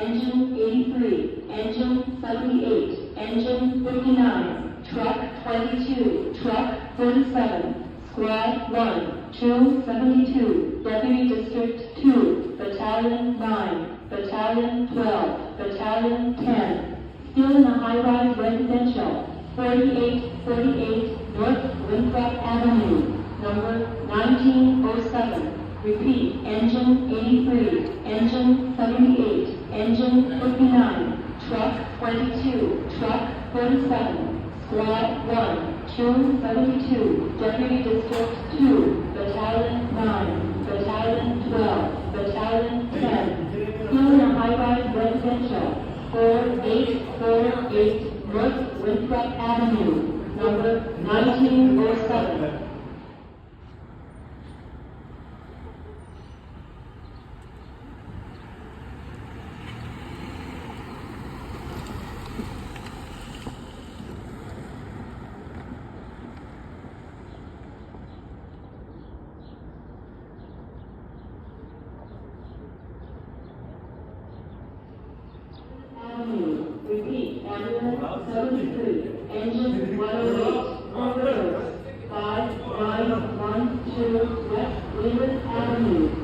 engine 83, engine 78, engine 59, truck 22, truck 37, squad 1, 272, Deputy District 2, Battalion 9, Battalion 12, Battalion 10, still in a high-rise residential, 4848 North Winthrop Avenue, number 1907. Repeat, engine 83, engine 78, engine 59, truck 22, truck 37, squad 1, 272, Deputy District 2, Battalion 9, Battalion 12, Battalion 10, still in a high-rise residential, 4848 North Winthrop Avenue, number 1907. Repeat, ambulance 73, engine 108, reverse, 5912 West Leland Avenue.